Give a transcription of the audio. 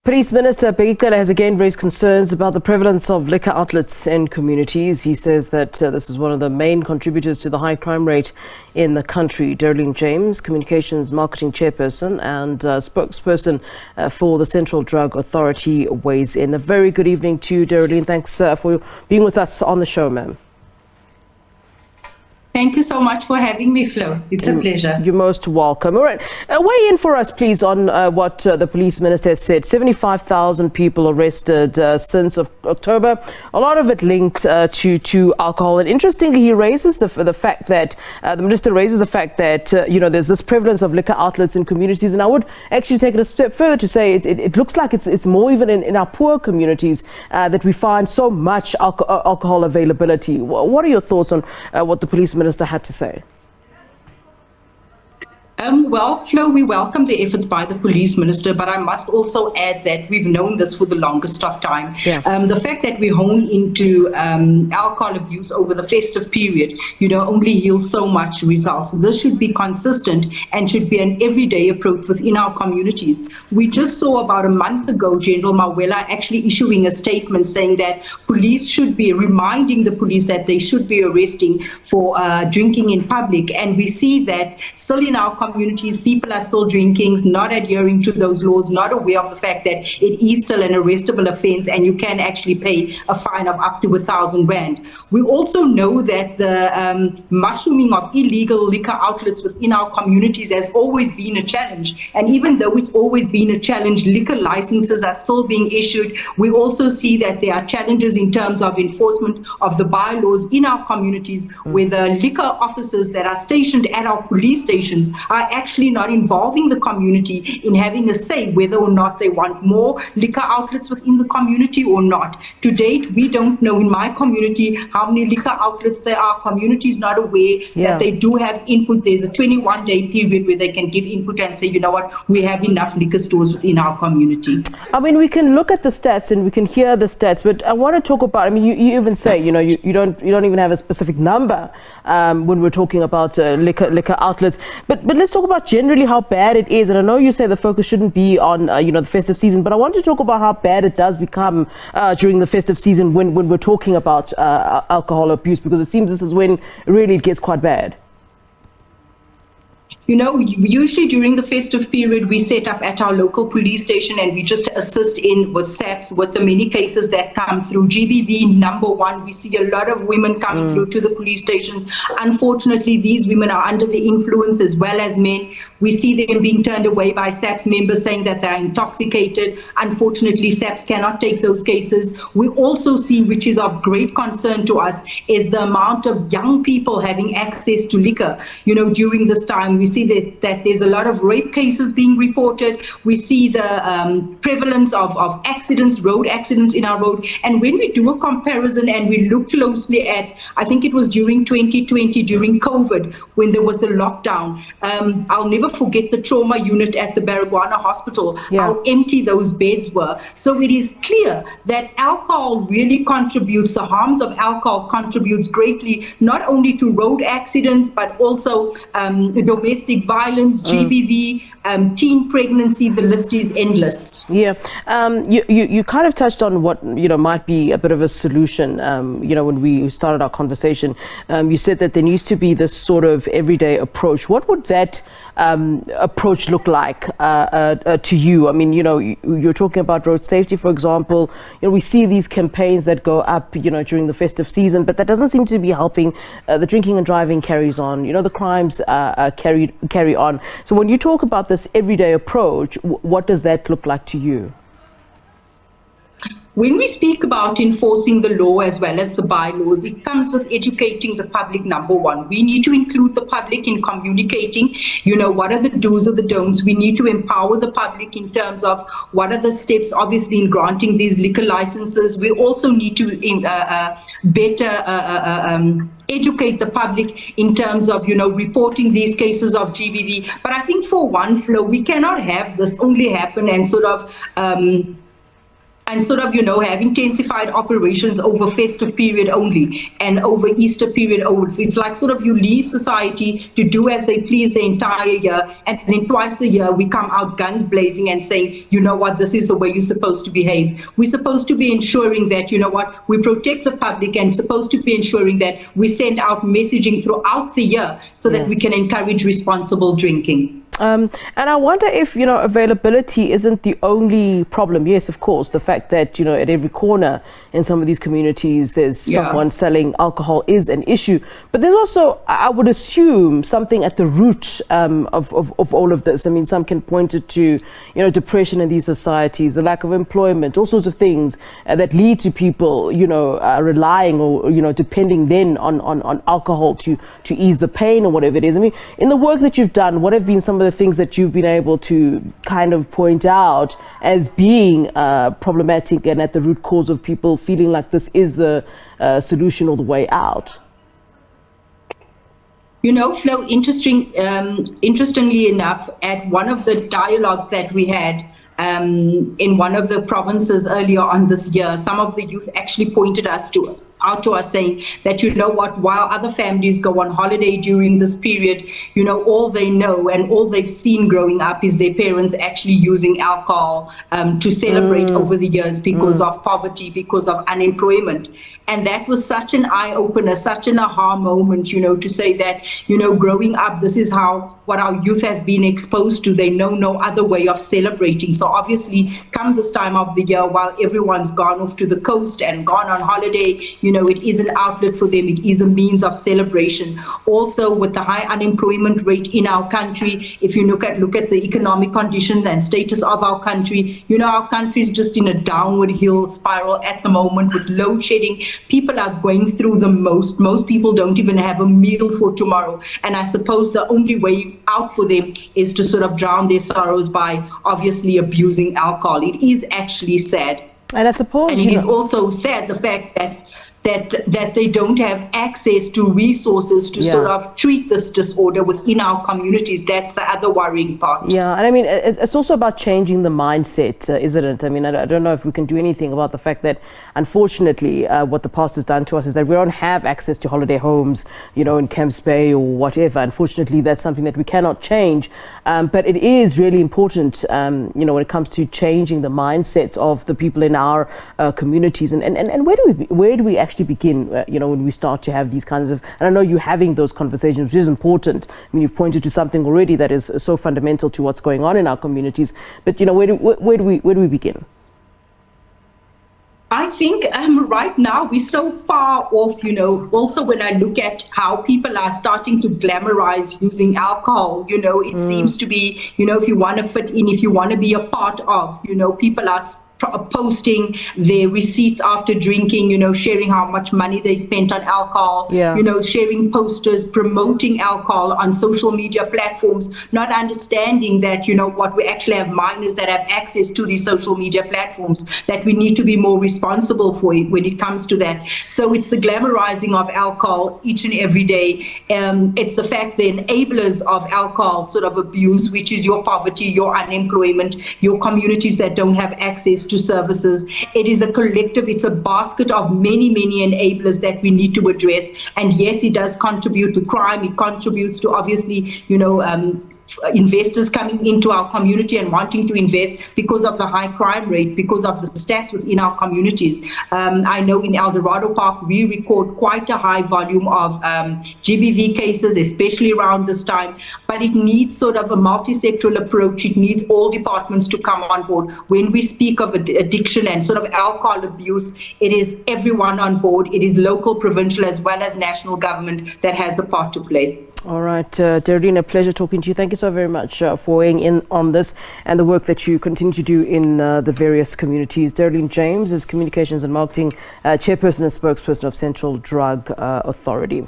Police Minister Bheki Cele has again raised concerns about the prevalence of liquor outlets in communities. He says that this is one of the main contributors to the high crime rate in the country. Dereleen James, Communications Marketing Chairperson and Spokesperson for the Central Drug Authority, weighs in. A very good evening to you, Dereleen. Thanks for being with us on the show, ma'am. Thank you so much for having me, Flo. It's a pleasure. You're most welcome. All right. Weigh in for us, please, on what the police minister has said. 75,000 people arrested since October. A lot of it linked to alcohol. And interestingly, he raises the fact that the minister raises the fact that, there's this prevalence of liquor outlets in communities. And I would actually take it a step further to say it looks like it's more even in our poor communities that we find so much alcohol availability. What are your thoughts on what the police minister had to say? Well, Flo, we welcome the efforts by the police minister, but I must also add that we've known this for the longest of time. Yeah. The fact that we hone into alcohol abuse over the festive period, only yields so much results. This should be consistent and should be an everyday approach within our communities. We just saw about a month ago, General Mawela actually issuing a statement saying that police should be reminding the police that they should be arresting for drinking in public. And we see that still in our communities, people are still drinking, not adhering to those laws, not aware of the fact that it is still an arrestable offence and you can actually pay a fine of up to 1,000 rand. We also know that the mushrooming of illegal liquor outlets within our communities has always been a challenge. And even though it's always been a challenge, liquor licenses are still being issued. We also see that there are challenges in terms of enforcement of the bylaws in our communities, where the liquor officers that are stationed at our police stations are actually not involving the community in having a say whether or not they want more liquor outlets within the community or not. To date, we don't know in my community how many liquor outlets there are. Community is not aware that they do have input. There's a 21-day period where they can give input and say, you know what, we have enough liquor stores within our community. I mean, we can look at the stats and we can hear the stats, but I want to talk about, you even say, you don't even have a specific number when we're talking about liquor outlets, but let's talk about generally how bad it is. And I know you say the focus shouldn't be on the festive season, but I want to talk about how bad it does become during the festive season when we're talking about alcohol abuse, because it seems this is when really it gets quite bad. Usually during the festive period, we set up at our local police station and we just assist in with SABS, with the many cases that come through. GBV, number one, we see a lot of women coming through to the police stations. Unfortunately, these women are under the influence as well as men. We see them being turned away by SABS members saying that they're intoxicated. Unfortunately, SABS cannot take those cases. We also see, which is of great concern to us, is the amount of young people having access to liquor. During this time, we see that there's a lot of rape cases being reported. We see the prevalence of accidents, road accidents in our road. And when we do a comparison and we look closely at, I think it was during 2020, during COVID, when there was the lockdown, I'll never forget the trauma unit at the Baragwana Hospital, how empty those beds were. So it is clear that alcohol really contributes, the harms of alcohol contributes greatly, not only to road accidents, but also domestic violence, GBV, teen pregnancy. The list is endless. Yeah, you kind of touched on what might be a bit of a solution. When we started our conversation, you said that there needs to be this sort of everyday approach. What would that approach look like to you? I mean, you're talking about road safety, for example. We see these campaigns that go up, during the festive season, but that doesn't seem to be helping. The drinking and driving carries on. The crimes carry on. So when you talk about this everyday approach, what does that look like to you? When we speak about enforcing the law as well as the bylaws, it comes with educating the public, number one. We need to include the public in communicating, what are the do's or the don'ts. We need to empower the public in terms of what are the steps, obviously, in granting these liquor licenses. We also need to better educate the public in terms of, reporting these cases of GBV. But I think for one, Flo, we cannot have this only happen and sort of and sort of, have intensified operations over festive period only and over Easter period only. It's like sort of you leave society to do as they please the entire year, and then twice a year we come out guns blazing and saying, you know what, this is the way you're supposed to behave. We're supposed to be ensuring that, we protect the public, and supposed to be ensuring that we send out messaging throughout the year so that we can encourage responsible drinking. And I wonder if, availability isn't the only problem. Yes, of course, the fact that, at every corner in some of these communities, there's someone selling alcohol is an issue. But there's also, I would assume, something at the root of all of this. I mean, some can point it to, depression in these societies, the lack of employment, all sorts of things that lead to people, relying or, depending then on alcohol to ease the pain or whatever it is. I mean, in the work that you've done, what have been some of the things that you've been able to kind of point out as being problematic and at the root cause of people feeling like this is the solution or the way out? Flo, interestingly enough, at one of the dialogues that we had in one of the provinces earlier on this year, some of the youth actually pointed out to us saying that, while other families go on holiday during this period, all they know and all they've seen growing up is their parents actually using alcohol to celebrate over the years because of poverty, because of unemployment. And that was such an eye-opener, such an aha moment, to say that, growing up, this is what our youth has been exposed to. They know no other way of celebrating. So obviously, come this time of the year, while everyone's gone off to the coast and gone on holiday, it is an outlet for them. It is a means of celebration. Also, with the high unemployment rate in our country, if you look at the economic conditions and status of our country, our country is just in a downward hill spiral at the moment with load shedding. People are going through the most. Most people don't even have a meal for tomorrow. And I suppose the only way out for them is to sort of drown their sorrows by obviously abusing alcohol. It is actually sad. And I suppose, and it is also sad the fact that they don't have access to resources to sort of treat this disorder within our communities. That's the other worrying part. Yeah, and I mean, it's also about changing the mindset, isn't it? I mean, I don't know if we can do anything about the fact that, unfortunately, what the past has done to us is that we don't have access to holiday homes, in Camps Bay or whatever. Unfortunately, that's something that we cannot change. But it is really important, when it comes to changing the mindsets of the people in our communities. And where do we actually begin, when we start to have these kinds of, and I know you're having those conversations, which is important. I mean, you've pointed to something already that is so fundamental to what's going on in our communities, but where do we begin? I think right now we're so far off, also when I look at how people are starting to glamorize using alcohol, it seems to be, if you want to fit in, if you want to be a part of, people are posting their receipts after drinking, sharing how much money they spent on alcohol, sharing posters promoting alcohol on social media platforms, not understanding that, we actually have minors that have access to these social media platforms, that we need to be more responsible for it when it comes to that. So it's the glamorizing of alcohol each and every day. It's the fact the enablers of alcohol sort of abuse, which is your poverty, your unemployment, your communities that don't have access to services. It is a collective, it's a basket of many enablers that we need to address. And yes, it does contribute to crime. It contributes to obviously, investors coming into our community and wanting to invest because of the high crime rate, because of the stats within our communities. I know in El Dorado Park, we record quite a high volume of GBV cases, especially around this time, but it needs sort of a multi-sectoral approach. It needs all departments to come on board. When we speak of addiction and sort of alcohol abuse, it is everyone on board. It is local, provincial, as well as national government that has a part to play. All right, Dereleen, a pleasure talking to you. Thank you so very much for weighing in on this and the work that you continue to do in the various communities. Dereleen James is Communications and Marketing Chairperson and Spokesperson of Central Drug Authority.